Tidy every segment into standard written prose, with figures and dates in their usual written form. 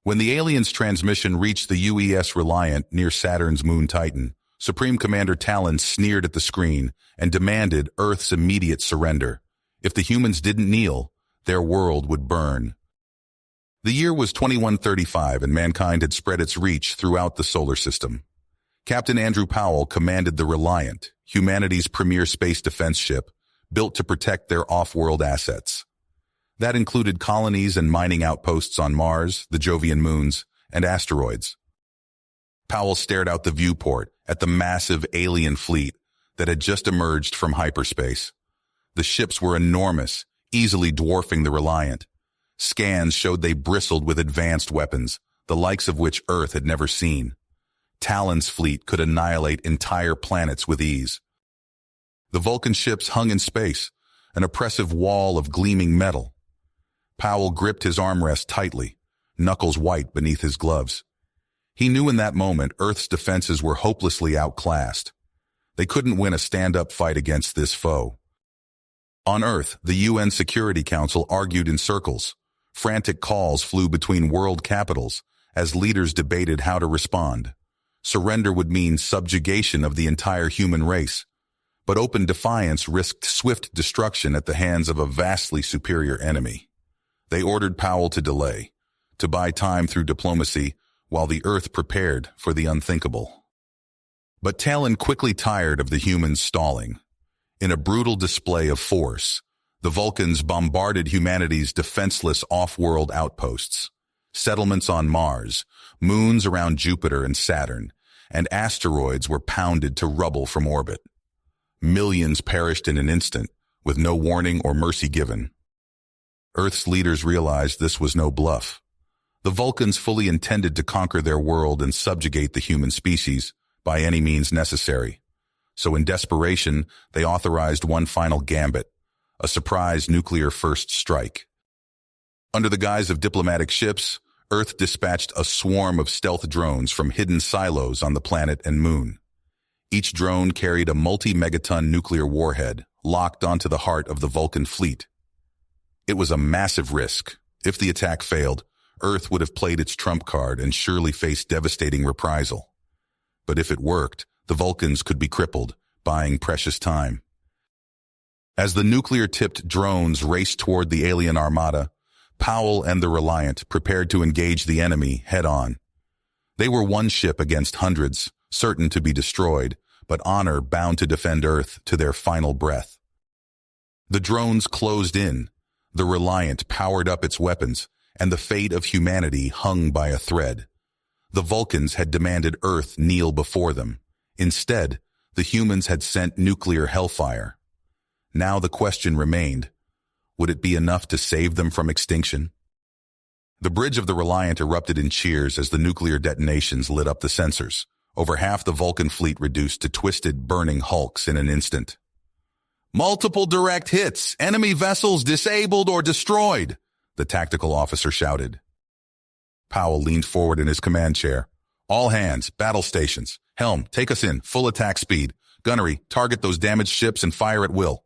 When the aliens' transmission reached the UES Reliant near Saturn's moon Titan, Supreme Commander Talon sneered at the screen and demanded Earth's immediate surrender. If the humans didn't kneel, their world would burn. The year was 2135 and mankind had spread its reach throughout the solar system. Captain Andrew Powell commanded the Reliant, humanity's premier space defense ship, built to protect their off-world assets. That included colonies and mining outposts on Mars, the Jovian moons, and asteroids. Powell stared out the viewport at the massive alien fleet that had just emerged from hyperspace. The ships were enormous, easily dwarfing the Reliant. Scans showed they bristled with advanced weapons, the likes of which Earth had never seen. Talon's fleet could annihilate entire planets with ease. The Vulcan ships hung in space, an oppressive wall of gleaming metal. Powell gripped his armrest tightly, knuckles white beneath his gloves. He knew in that moment Earth's defenses were hopelessly outclassed. They couldn't win a stand-up fight against this foe. On Earth, the UN Security Council argued in circles. Frantic calls flew between world capitals as leaders debated how to respond. Surrender would mean subjugation of the entire human race, but open defiance risked swift destruction at the hands of a vastly superior enemy. They ordered Powell to delay, to buy time through diplomacy while the Earth prepared for the unthinkable. But Talon quickly tired of the humans stalling. In a brutal display of force, the Vulcans bombarded humanity's defenseless off-world outposts, settlements on Mars, moons around Jupiter and Saturn, and asteroids were pounded to rubble from orbit. Millions perished in an instant, with no warning or mercy given. Earth's leaders realized this was no bluff. The Vulcans fully intended to conquer their world and subjugate the human species by any means necessary. So in desperation, they authorized one final gambit, a surprise nuclear first strike. Under the guise of diplomatic ships, Earth dispatched a swarm of stealth drones from hidden silos on the planet and moon. Each drone carried a multi-megaton nuclear warhead locked onto the heart of the Vulcan fleet. It was a massive risk. If the attack failed, Earth would have played its trump card and surely faced devastating reprisal. But if it worked, the Vulcans could be crippled, buying precious time. As the nuclear-tipped drones raced toward the alien armada, Powell and the Reliant prepared to engage the enemy head-on. They were one ship against hundreds, certain to be destroyed, but honor bound to defend Earth to their final breath. The drones closed in. The Reliant powered up its weapons, and the fate of humanity hung by a thread. The Vulcans had demanded Earth kneel before them. Instead, the humans had sent nuclear hellfire. Now the question remained, would it be enough to save them from extinction? The bridge of the Reliant erupted in cheers as the nuclear detonations lit up the sensors. Over half the Vulcan fleet reduced to twisted, burning hulks in an instant. "Multiple direct hits! Enemy vessels disabled or destroyed!" the tactical officer shouted. Powell leaned forward in his command chair. "All hands, battle stations. Helm, take us in, full attack speed. Gunnery, target those damaged ships and fire at will."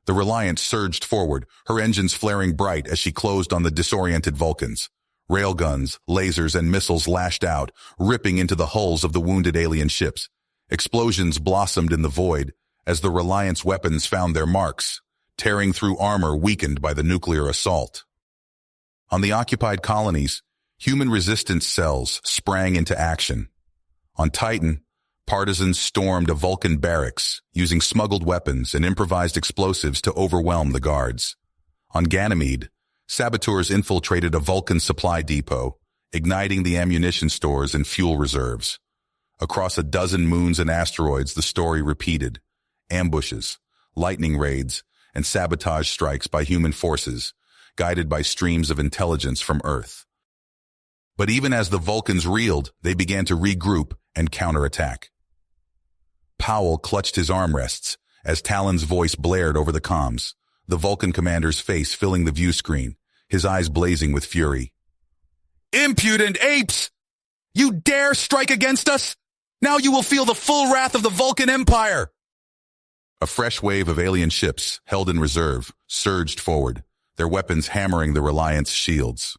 The Reliant surged forward, her engines flaring bright as she closed on the disoriented Vulcans. Railguns, lasers, and missiles lashed out, ripping into the hulls of the wounded alien ships. Explosions blossomed in the void as the Reliant's weapons found their marks, tearing through armor weakened by the nuclear assault. On the occupied colonies, human resistance cells sprang into action. On Titan, partisans stormed a Vulcan barracks, using smuggled weapons and improvised explosives to overwhelm the guards. On Ganymede, saboteurs infiltrated a Vulcan supply depot, igniting the ammunition stores and fuel reserves. Across a dozen moons and asteroids, the story repeated. Ambushes, lightning raids, and sabotage strikes by human forces, guided by streams of intelligence from Earth. But even as the Vulcans reeled, they began to regroup and counterattack. Powell clutched his armrests as Talon's voice blared over the comms, the Vulcan commander's face filling the view screen, his eyes blazing with fury. "Impudent apes! You dare strike against us? Now you will feel the full wrath of the Vulcan Empire!" A fresh wave of alien ships, held in reserve, surged forward, their weapons hammering the Reliant's shields.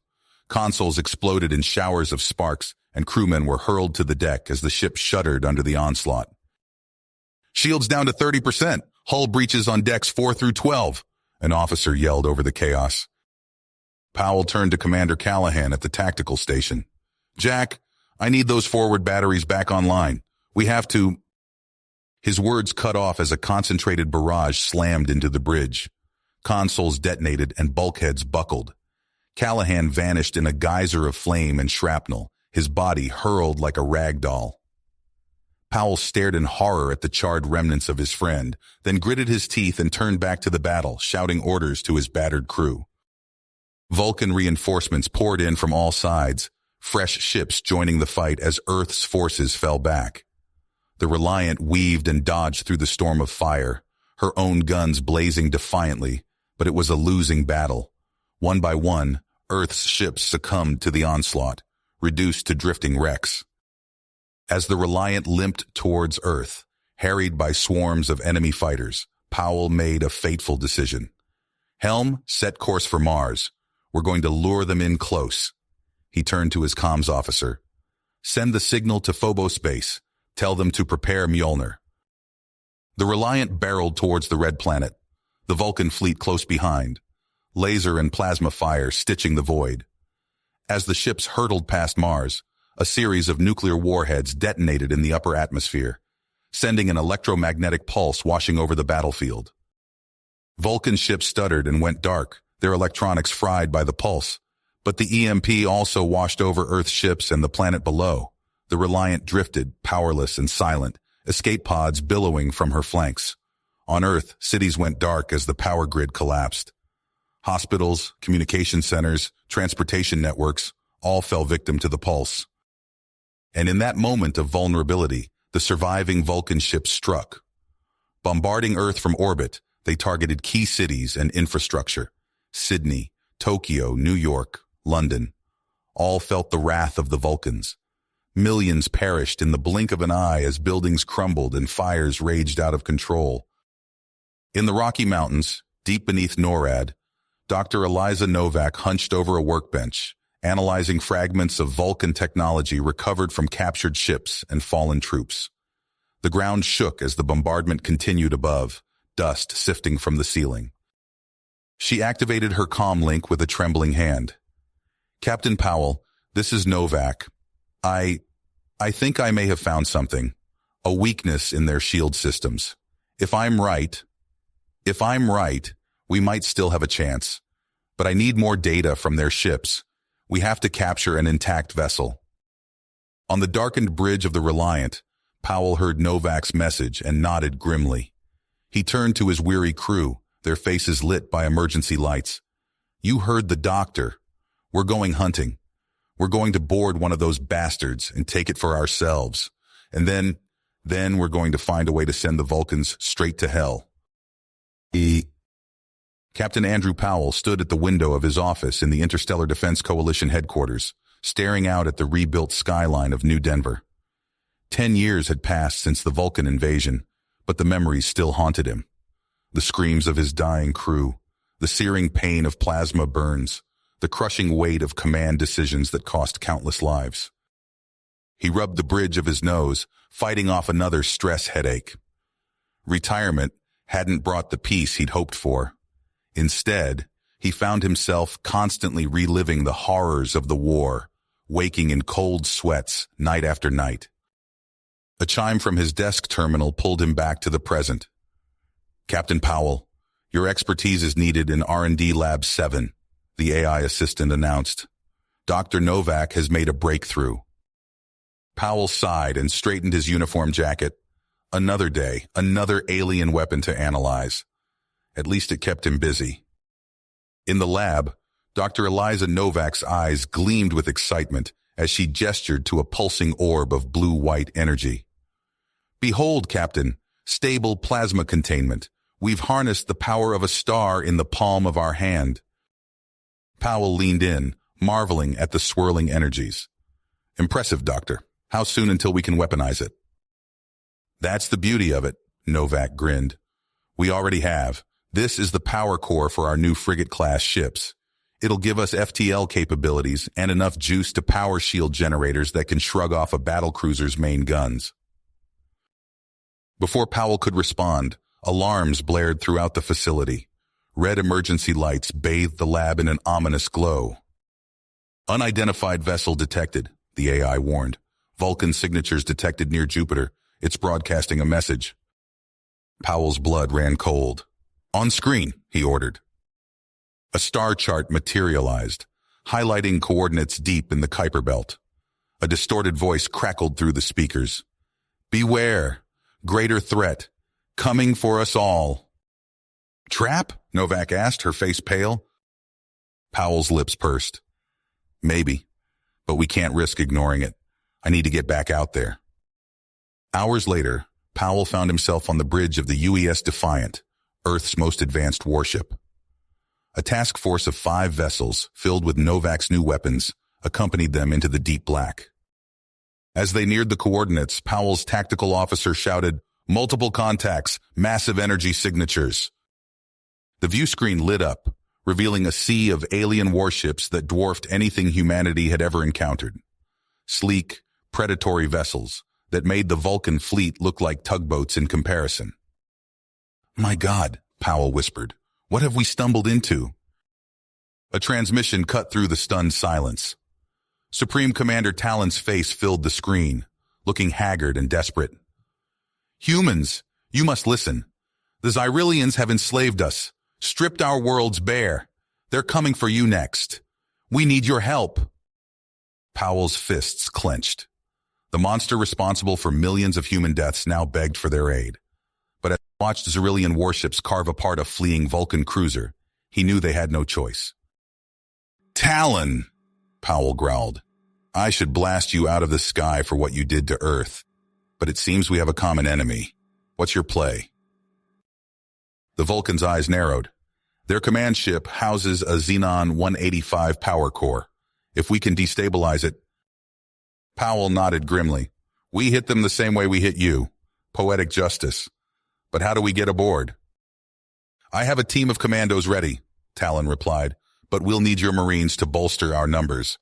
Consoles exploded in showers of sparks, and crewmen were hurled to the deck as the ship shuddered under the onslaught. "Shields down to 30%. Hull breaches on decks 4 through 12, an officer yelled over the chaos. Powell turned to Commander Callahan at the tactical station. "Jack, I need those forward batteries back online. We have to—" His words cut off as a concentrated barrage slammed into the bridge. Consoles detonated and bulkheads buckled. Callahan vanished in a geyser of flame and shrapnel, his body hurled like a rag doll. Powell stared in horror at the charred remnants of his friend, then gritted his teeth and turned back to the battle, shouting orders to his battered crew. Vulcan reinforcements poured in from all sides, fresh ships joining the fight as Earth's forces fell back. The Reliant weaved and dodged through the storm of fire, her own guns blazing defiantly, but it was a losing battle. One by one, Earth's ships succumbed to the onslaught, reduced to drifting wrecks. As the Reliant limped towards Earth, harried by swarms of enemy fighters, Powell made a fateful decision. "Helm, set course for Mars. We're going to lure them in close." He turned to his comms officer. "Send the signal to Phobos Base. Tell them to prepare Mjolnir." The Reliant barreled towards the red planet, the Vulcan fleet close behind, laser and plasma fire stitching the void. As the ships hurtled past Mars, a series of nuclear warheads detonated in the upper atmosphere, sending an electromagnetic pulse washing over the battlefield. Vulcan ships stuttered and went dark, their electronics fried by the pulse, but the EMP also washed over Earth's ships and the planet below. The Reliant drifted, powerless and silent, escape pods billowing from her flanks. On Earth, cities went dark as the power grid collapsed. Hospitals, communication centers, transportation networks all fell victim to the pulse. And in that moment of vulnerability, the surviving Vulcan ships struck. Bombarding Earth from orbit, they targeted key cities and infrastructure. Sydney, Tokyo, New York, London. All felt the wrath of the Vulcans. Millions perished in the blink of an eye as buildings crumbled and fires raged out of control. In the Rocky Mountains, deep beneath NORAD, Dr. Eliza Novak hunched over a workbench, analyzing fragments of Vulcan technology recovered from captured ships and fallen troops. The ground shook as the bombardment continued above, dust sifting from the ceiling. She activated her comm link with a trembling hand. "Captain Powell, this is Novak. I think I may have found something. A weakness in their shield systems. If I'm right, we might still have a chance. But I need more data from their ships. We have to capture an intact vessel." On the darkened bridge of the Reliant, Powell heard Novak's message and nodded grimly. He turned to his weary crew, their faces lit by emergency lights. "You heard the doctor. We're going hunting. We're going to board one of those bastards and take it for ourselves. And then we're going to find a way to send the Vulcans straight to hell." Captain Andrew Powell stood at the window of his office in the Interstellar Defense Coalition headquarters, staring out at the rebuilt skyline of New Denver. 10 years had passed since the Vulcan invasion, but the memories still haunted him. The screams of his dying crew, the searing pain of plasma burns, the crushing weight of command decisions that cost countless lives. He rubbed the bridge of his nose, fighting off another stress headache. Retirement hadn't brought the peace he'd hoped for. Instead, he found himself constantly reliving the horrors of the war, waking in cold sweats night after night. A chime from his desk terminal pulled him back to the present. "Captain Powell, your expertise is needed in R&D Lab 7, the AI assistant announced. Dr. Novak has made a breakthrough." Powell sighed and straightened his uniform jacket. Another day, another alien weapon to analyze. At least it kept him busy. In the lab, Dr. Eliza Novak's eyes gleamed with excitement as she gestured to a pulsing orb of blue-white energy. "Behold, Captain, stable plasma containment. We've harnessed the power of a star in the palm of our hand." Powell leaned in, marveling at the swirling energies. "Impressive, Doctor. How soon until we can weaponize it?" "That's the beauty of it," Novak grinned. "We already have. This is the power core for our new frigate-class ships. It'll give us FTL capabilities and enough juice to power shield generators that can shrug off a battlecruiser's main guns. Before Powell could respond, alarms blared throughout the facility. Red emergency lights bathed the lab in an ominous glow. Unidentified vessel detected, the AI warned. Vulcan signatures detected near Jupiter. It's broadcasting a message. Powell's blood ran cold. On screen, he ordered. A star chart materialized, highlighting coordinates deep in the Kuiper Belt. A distorted voice crackled through the speakers. Beware, greater threat, coming for us all. Trap? Novak asked, her face pale. Powell's lips pursed. Maybe, but we can't risk ignoring it. I need to get back out there. Hours later, Powell found himself on the bridge of the UES Defiant, Earth's most advanced warship. A task force of 5 vessels, filled with Novak's new weapons, accompanied them into the deep black. As they neared the coordinates, Powell's tactical officer shouted, "Multiple contacts, massive energy signatures." The view screen lit up, revealing a sea of alien warships that dwarfed anything humanity had ever encountered. Sleek, predatory vessels that made the Vulcan fleet look like tugboats in comparison. "My God," Powell whispered, "what have we stumbled into?" A transmission cut through the stunned silence. Supreme Commander Talon's face filled the screen, looking haggard and desperate. "Humans, you must listen. The Xyrillians have enslaved us, stripped our worlds bare. They're coming for you next. We need your help." Powell's fists clenched. The monster responsible for millions of human deaths now begged for their aid. But as he watched Xyrillian warships carve apart a fleeing Vulcan cruiser, he knew they had no choice. "Talon," Powell growled, "I should blast you out of the sky for what you did to Earth. But it seems we have a common enemy. What's your play?" The Vulcan's eyes narrowed. Their command ship houses a Xenon 185 power core. If we can destabilize it... Powell nodded grimly. "We hit them the same way we hit you. Poetic justice. But how do we get aboard?" "I have a team of commandos ready," Talon replied, "but we'll need your Marines to bolster our numbers."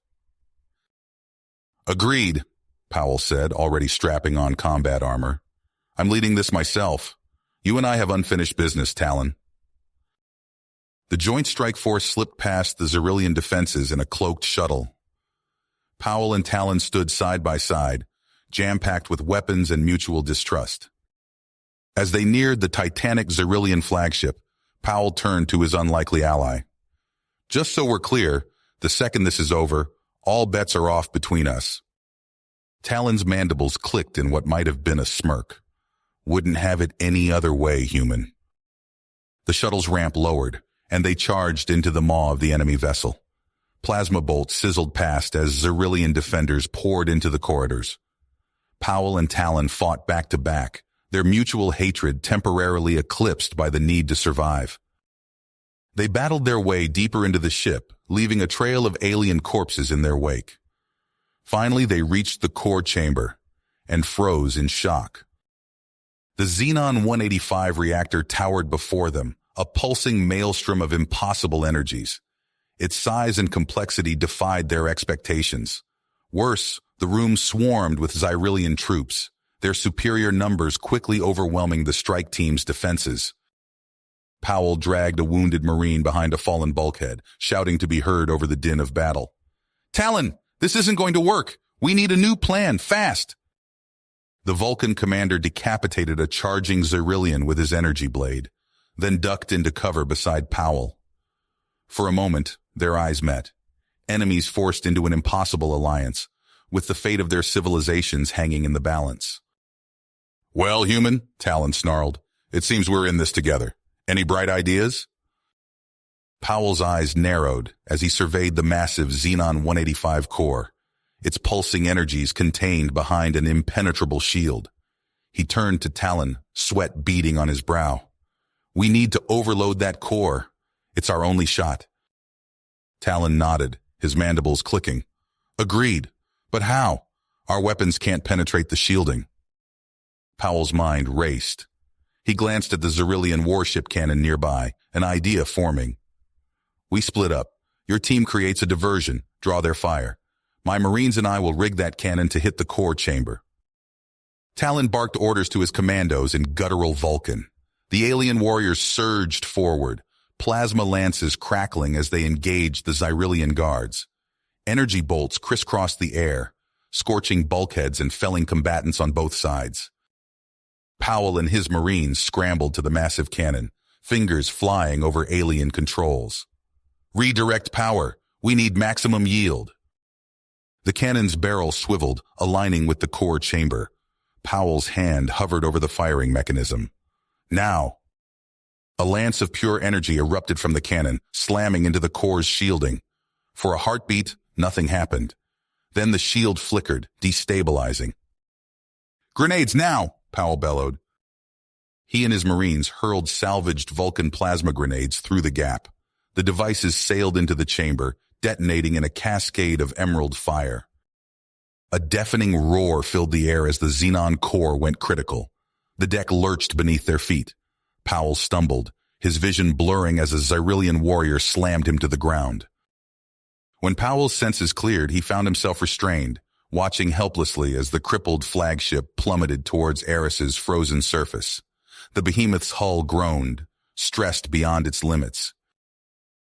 "Agreed," Powell said, already strapping on combat armor. "I'm leading this myself. You and I have unfinished business, Talon." The Joint Strike Force slipped past the Xyrillian defenses in a cloaked shuttle. Powell and Talon stood side by side, jam-packed with weapons and mutual distrust. As they neared the titanic Xyrillian flagship, Powell turned to his unlikely ally. "Just so we're clear, the second this is over, all bets are off between us." Talon's mandibles clicked in what might have been a smirk. "Wouldn't have it any other way, human." The shuttle's ramp lowered, and they charged into the maw of the enemy vessel. Plasma bolts sizzled past as Xyrillian defenders poured into the corridors. Powell and Talon fought back to back, their mutual hatred temporarily eclipsed by the need to survive. They battled their way deeper into the ship, leaving a trail of alien corpses in their wake. Finally, they reached the core chamber and froze in shock. The Xenon 185 reactor towered before them, a pulsing maelstrom of impossible energies. Its size and complexity defied their expectations. Worse, the room swarmed with Xyrillian troops, their superior numbers quickly overwhelming the strike team's defenses. Powell dragged a wounded Marine behind a fallen bulkhead, shouting to be heard over the din of battle. "Talon, this isn't going to work. We need a new plan, fast." The Vulcan commander decapitated a charging Xyrillian with his energy blade, then ducked into cover beside Powell. For a moment, their eyes met, enemies forced into an impossible alliance, with the fate of their civilizations hanging in the balance. "Well, human," Talon snarled, "it seems we're in this together. Any bright ideas?" Powell's eyes narrowed as he surveyed the massive Xenon 185 core, its pulsing energies contained behind an impenetrable shield. He turned to Talon, sweat beading on his brow. "We need to overload that core. It's our only shot." Talon nodded, his mandibles clicking. "Agreed. But how? Our weapons can't penetrate the shielding." Powell's mind raced. He glanced at the Xyrillian warship cannon nearby, an idea forming. "We split up. Your team creates a diversion, draw their fire. My Marines and I will rig that cannon to hit the core chamber. Talon barked orders to his commandos in guttural Vulcan. The alien warriors surged forward, plasma lances crackling as they engaged the Xyrillian guards. Energy bolts crisscrossed the air, scorching bulkheads and felling combatants on both sides. Powell and his Marines scrambled to the massive cannon, fingers flying over alien controls. Redirect power. We need maximum yield. The cannon's barrel swiveled, aligning with the core chamber. Powell's hand hovered over the firing mechanism. Now! A lance of pure energy erupted from the cannon, slamming into the core's shielding. For a heartbeat, nothing happened. Then the shield flickered, destabilizing. "Grenades now!" Powell bellowed. He and his Marines hurled salvaged Vulcan plasma grenades through the gap. The devices sailed into the chamber, detonating in a cascade of emerald fire. A deafening roar filled the air as the xenon core went critical. The deck lurched beneath their feet. Powell stumbled, his vision blurring as a Xyrillian warrior slammed him to the ground. When Powell's senses cleared, he found himself restrained, watching helplessly as the crippled flagship plummeted towards Eris's frozen surface. The behemoth's hull groaned, stressed beyond its limits.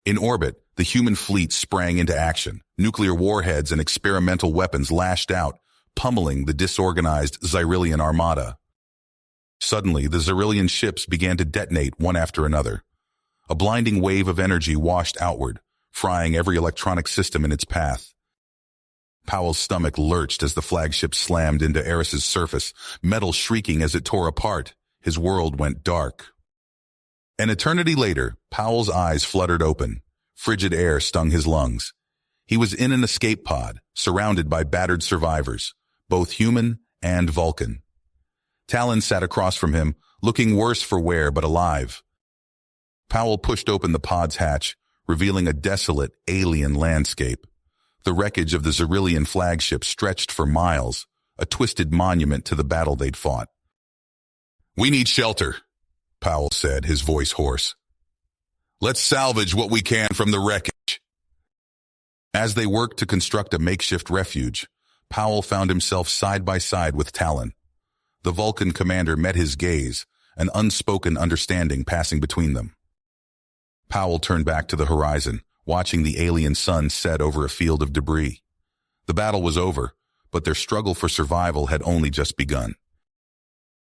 In orbit, the human fleet sprang into action. Nuclear warheads and experimental weapons lashed out, pummeling the disorganized Xyrillian armada. Suddenly, the Xyrillian ships began to detonate one after another. A blinding wave of energy washed outward, frying every electronic system in its path. Powell's stomach lurched as the flagship slammed into Eris's surface, metal shrieking as it tore apart. His world went dark. An eternity later, Powell's eyes fluttered open. Frigid air stung his lungs. He was in an escape pod, surrounded by battered survivors, both human and Vulcan. Talon sat across from him, looking worse for wear but alive. Powell pushed open the pod's hatch, revealing a desolate, alien landscape. The wreckage of the Xyrillian flagship stretched for miles, a twisted monument to the battle they'd fought. "We need shelter," Powell said, his voice hoarse. "Let's salvage what we can from the wreckage." As they worked to construct a makeshift refuge, Powell found himself side by side with Talon. The Vulcan commander met his gaze, an unspoken understanding passing between them. Powell turned back to the horizon, watching the alien sun set over a field of debris. The battle was over, but their struggle for survival had only just begun.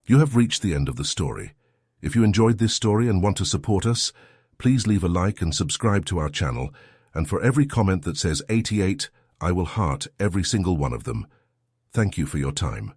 You have reached the end of the story. If you enjoyed this story and want to support us, please leave a like and subscribe to our channel, and for every comment that says 88, I will heart every single one of them. Thank you for your time.